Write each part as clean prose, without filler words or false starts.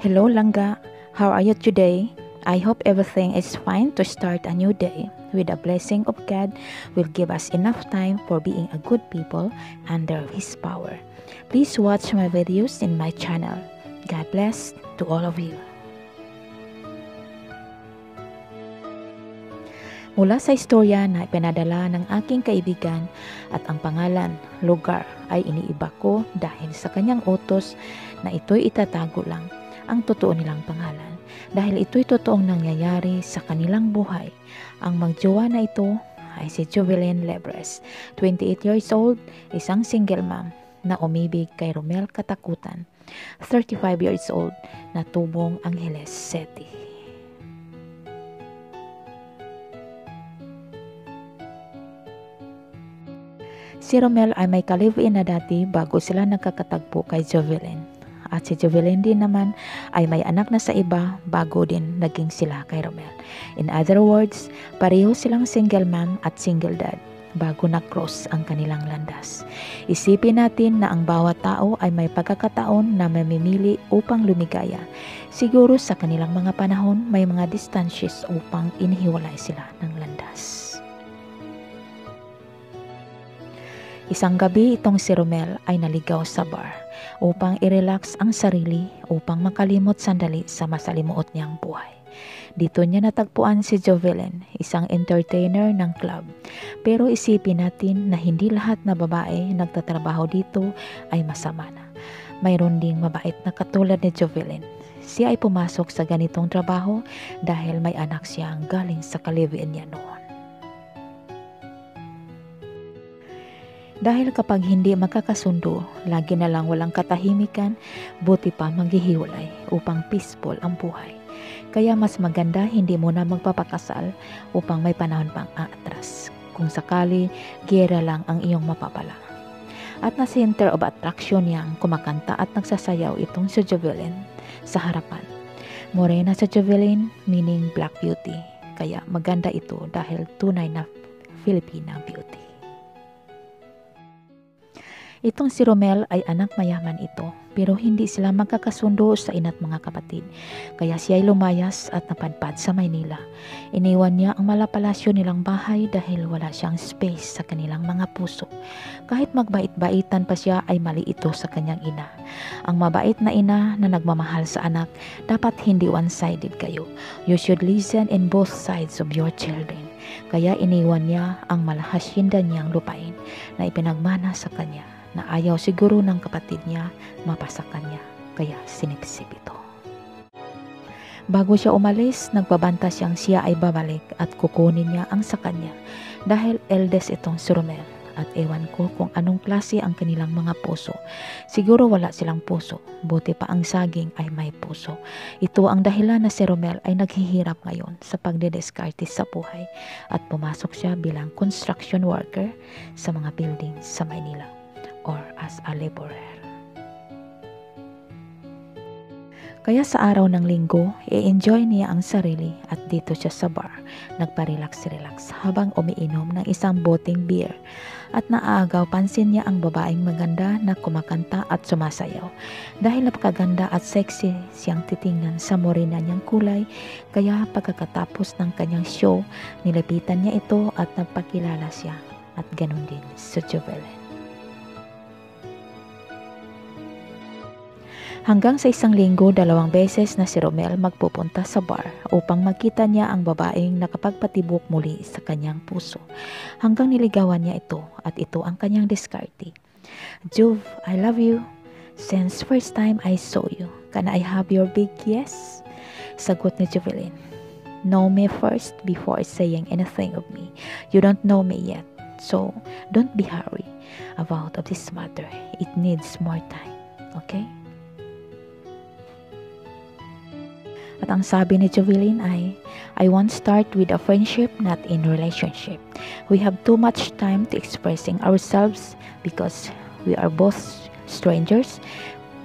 Hello Langga, how are you today? I hope everything is fine to start a new day. With the blessing of God will give us enough time for being a good people under His power. Please watch my videos in my channel. God bless to all of you. Mula sa istorya na ipinadala ng aking kaibigan at ang pangalan, lugar ay iniiba ko dahil sa kanyang utos na ito'y itatago lang ang totoo nilang pangalan. Dahil ito'y totoong nangyayari sa kanilang buhay. Ang magjowa na ito ay si Jovelyn Lebres, 28 years old, isang single mom na umibig kay Romel Katakutan, 35 years old, na tubong Angeles City. Si Romel ay may ka-live-in na dati bago sila nagkakatagpo kay Jovelyn. At si Jovelyn din naman ay may anak na sa iba bago din naging sila kay Romel. In other words, pareho silang single mom at single dad bago na-cross ang kanilang landas. Isipin natin na ang bawat tao ay may pagkakataon na mamimili upang lumigaya. Siguro sa kanilang mga panahon may mga distances upang inihiwalay sila ng landas. Isang gabi itong si Romel ay naligaw sa bar upang i-relax ang sarili upang makalimot sandali sa masalimuot niyang buhay. Dito niya natagpuan si Jovelyn, isang entertainer ng club. Pero isipin natin na hindi lahat na babae nagtatrabaho dito ay masama na. Mayroon ding mabait na katulad ni Jovelyn. Siya ay pumasok sa ganitong trabaho dahil may anak siyang galing sa ka-live-in niya noon. Dahil kapag hindi magkakasundo, lagi na lang walang katahimikan, buti pa maghihiwalay upang peaceful ang buhay. Kaya mas maganda hindi muna magpapakasal upang may panahon pang aatras. Kung sakali, giyera lang ang iyong mapapala. At na center of attraction niyang kumakanta at nagsasayaw itong si Jovelyn sa harapan. Morena sa Jovelyn, meaning Black Beauty. Kaya maganda ito dahil tunay na Filipina beauty. Itong si Romel ay anak mayaman ito, pero hindi sila magkakasundo sa ina't mga kapatid. Kaya siya ay lumayas at napadpad sa Maynila. Iniwan niya ang malapalasyo nilang bahay dahil wala siyang space sa kanilang mga puso. Kahit magbait-baitan pa siya ay mali ito sa kanyang ina. Ang mabait na ina na nagmamahal sa anak, dapat hindi one-sided kayo. You should listen in both sides of your children. Kaya iniwan niya ang malahasyenda niyang lupain na ipinagmana sa kanya, na ayaw siguro ng kapatid niya mapasa kanya, kaya sinipsip ito. Bago siya umalis, nagbabanta siyang siya ay babalik at kukunin niya ang sa kanya dahil eldest itong si Romel at ewan ko kung anong klase ang kanilang mga puso. Siguro wala silang puso, buti pa ang saging ay may puso. Ito ang dahilan na si Romel ay naghihirap ngayon sa pagdediskarte sa buhay at pumasok siya bilang construction worker sa mga building sa Maynila, or as a laborer. Kaya sa araw ng linggo, i-enjoy niya ang sarili at dito siya sa bar, nagpa-relax-relax habang umiinom ng isang boteng beer. At naaagaw pansin niya ang babaeng maganda na kumakanta at sumasayaw. Dahil napakaganda at sexy siyang titingnan sa morena niyang kulay, kaya pagkatapos ng kanyang show, nilapitan niya ito at nagpakilala siya. At ganun din sa Jovelyn. Hanggang sa isang linggo, 2 beses na si Romel magpupunta sa bar upang makita niya ang babaeng nakapagpatibok muli sa kanyang puso. Hanggang niligawan niya ito at ito ang kanyang diskarte. Jove, I love you. Since first time I saw you, can I have your big yes? Sagot ni Jovelyn. Know me first before saying anything of me. You don't know me yet, so don't be hurry about of this matter. It needs more time, okay? At ang sabi ni Jovelyn ay, I want start with a friendship, not in relationship. We have too much time to expressing ourselves because we are both strangers.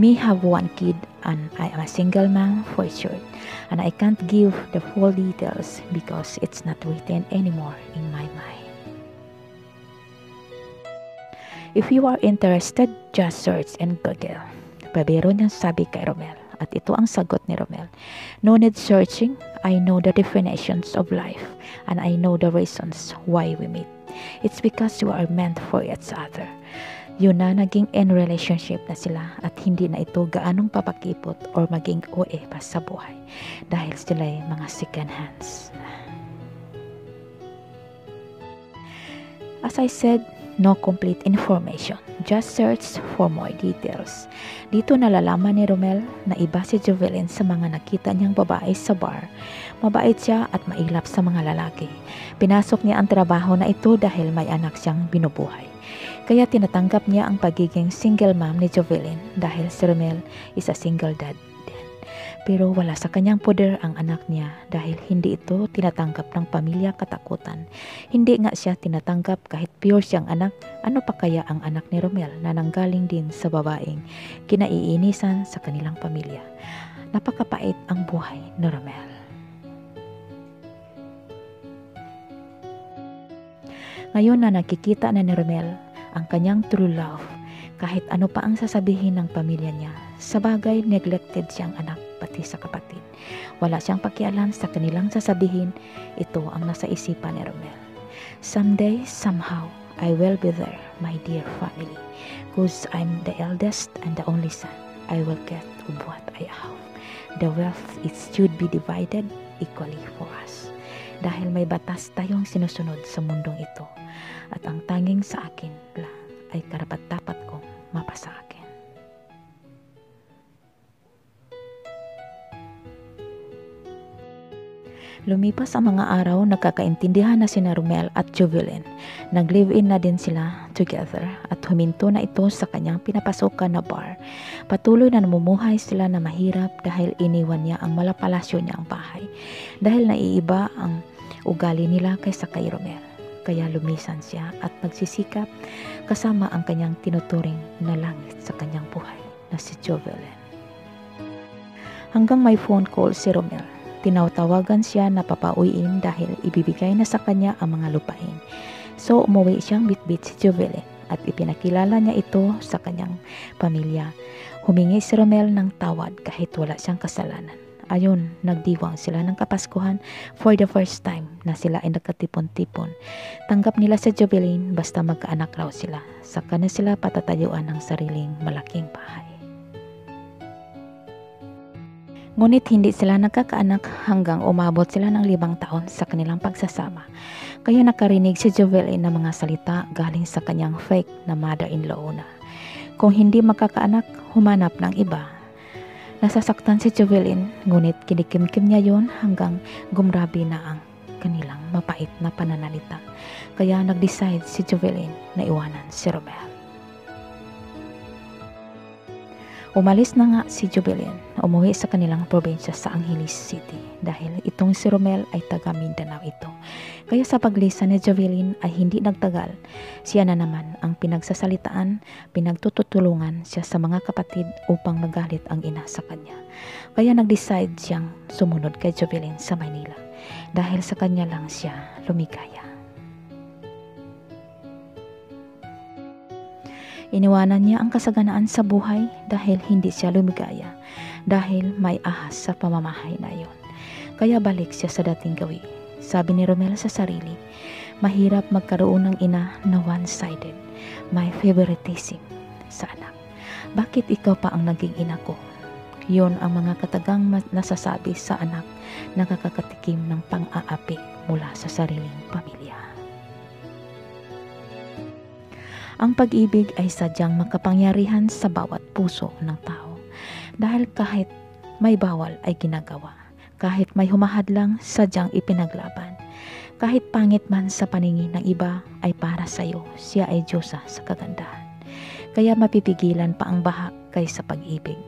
Me have 1 kid and I am a single mom for sure. And I can't give the full details because it's not written anymore in my mind. If you are interested, just search and Google. Pabiro niyang sabi kay Romel. At ito ang sagot ni Romel. No need searching. I know the definitions of life and I know the reasons why we meet. It's because you are meant for each other. Yun na, naging in relationship na sila at hindi na ito gaanong papakipot or maging OA pa sa buhay dahil sila'y mga second hands. As I said, no complete information. Just search for more details. Dito nalalaman ni Romel na iba si Jovelyn sa mga nakita niyang babae sa bar. Mabait siya at mailap sa mga lalaki. Pinasok niya ang trabaho na ito dahil may anak siyang binubuhay. Kaya tinatanggap niya ang pagiging single mom ni Jovelyn dahil si Romel is a single dad. Pero wala sa kanyang poder ang anak niya dahil hindi ito tinatanggap ng pamilya katakutan. Hindi nga siya tinatanggap kahit pure siyang anak. Ano pa kaya ang anak ni Romel na nanggaling din sa babaeng kinaiinisan sa kanilang pamilya. Napakapait ang buhay ni Romel. Ngayon na nakikita na ni Romel ang kanyang true love, kahit ano pa ang sasabihin ng pamilya niya, sa bagay neglected siyang anak pati sa kapatid. Wala siyang pakialam sa kanilang sasabihin, ito ang nasa isipan ni Romel. Someday, somehow, I will be there, my dear family. Cause I'm the eldest and the only son. I will get of what I have. The wealth, it should be divided equally for us. Dahil may batas tayong sinusunod sa mundong ito. At ang tanging sa akin lang ay karapat-dapat kong mapasa akin. Lumipas ang mga araw, nagkakaintindihan na sina Romel at Jovelyn. Nag-live-in na din sila together at huminto na ito sa kanyang pinapasukan na bar. Patuloy na namumuhay sila na mahirap dahil iniwan niya ang malapalasyo niyang bahay. Dahil naiiba ang ugali nila kaysa kay Romel. Kaya lumisan siya at nagsisikap kasama ang kanyang tinuturing na langit sa kanyang buhay na si Jovelyn. Hanggang may phone call si Romel. Tinatawagan siya na papauwiin dahil ibibigay na sa kanya ang mga lupain. So umuwi siyang bitbit si Jovelyn at ipinakilala niya ito sa kanyang pamilya. Humingi si Romel ng tawad kahit wala siyang kasalanan. Ayun, nagdiwang sila ng Kapaskuhan for the first time na sila ay nagkatipon-tipon. Tanggap nila si Jovelyn basta magkaanak raw sila. Saka na sila patatayuan ng sariling malaking bahay. Ngunit hindi sila nagkakaanak hanggang umabot sila ng 5 taon sa kanilang pagsasama. Kaya nakarinig si Jovelyn ng mga salita galing sa kanyang fake na mother-in-law na. Kung hindi magkakaanak, humanap ng iba. Nasasaktan si Jovelyn, ngunit kinikimkim niya yon hanggang gumrabi na ang kanilang mapait na pananalita. Kaya nag-decide si Jovelyn na iwanan si Romel. Umalis na nga si Jovelyn, umuwi sa kanilang probinsya sa Angeles City dahil itong si Romel ay taga Mindanao ito. Kaya sa paglisan ni Jovelyn ay hindi nagtagal. Siya na naman ang pinagsasalitaan, pinagtutulungan siya sa mga kapatid upang magalit ang ina sa kanya. Kaya nag-decide siyang sumunod kay Jovelyn sa Maynila dahil sa kanya lang siya lumigaya. Iniwanan niya ang kasaganaan sa buhay dahil hindi siya lumigaya dahil may ahas sa pamamahay na iyon. Kaya balik siya sa dating gawi. Sabi ni Romel sa sarili, mahirap magkaroon ng ina na one-sided. May favoritism sa anak. Bakit ikaw pa ang naging ina ko? Yun ang mga katagang nasasabi sa anak na nakakatikim ng pang-aapi mula sa sariling pamilya. Ang pag-ibig ay sadyang makapangyarihan sa bawat puso ng tao. Dahil kahit may bawal ay ginagawa. Kahit may humahadlang, sadyang ipinaglaban. Kahit pangit man sa paningin ng iba ay para sa iyo, siya ay Diyosa sa kagandahan. Kaya mapipigilan pa ang baha kaysa pag-ibig.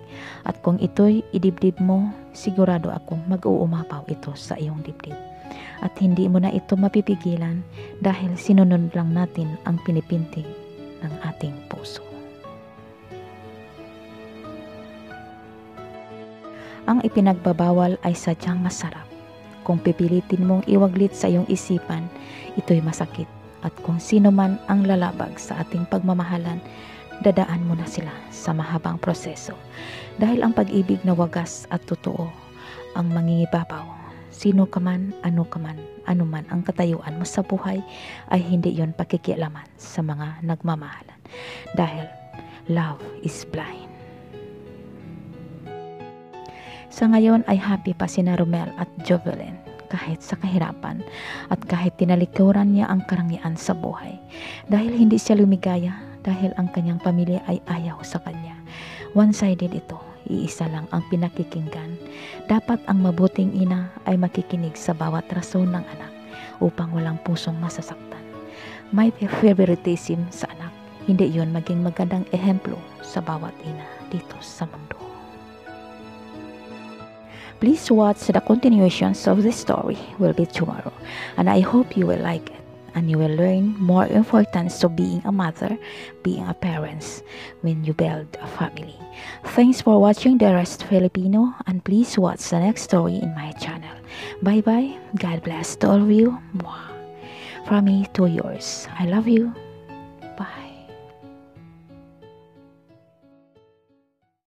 At kung ito'y idibdib mo, sigurado akong mag-uumapaw ito sa iyong dibdib. At hindi mo na ito mapipigilan dahil sinunod lang natin ang pinipintig ng ating puso. Ang ipinagbabawal ay sadyang masarap. Kung pipilitin mong iwaglit sa iyong isipan, ito'y masakit. At kung sino man ang lalabag sa ating pagmamahalan, dadaan mo na sila sa mahabang proseso. Dahil ang pag-ibig na wagas at totoo ang mangingibabaw. Sino ka man, ano man ang katayuan mo sa buhay ay hindi yon pakikialaman sa mga nagmamahalan. Dahil love is blind. Sa ngayon ay happy pa sina Romel at Jovelyn kahit sa kahirapan at kahit tinalikuran niya ang karangyaan sa buhay. Dahil hindi siya lumigaya dahil ang kanyang pamilya ay ayaw sa kanya. One-sided ito, iisa lang ang pinakikinggan. Dapat ang mabuting ina ay makikinig sa bawat rason ng anak upang walang pusong masasaktan. May favoritism sa anak, hindi yon maging magandang ehemplo sa bawat ina dito sa mundo. Please watch the continuations of the story will be tomorrow, and I hope you will like it and you will learn more importance of being a mother, being a parents when you build a family. Thanks for watching The Rest Filipino, and please watch the next story in my channel. Bye bye. God bless to all of you. From me to yours. I love you. Bye.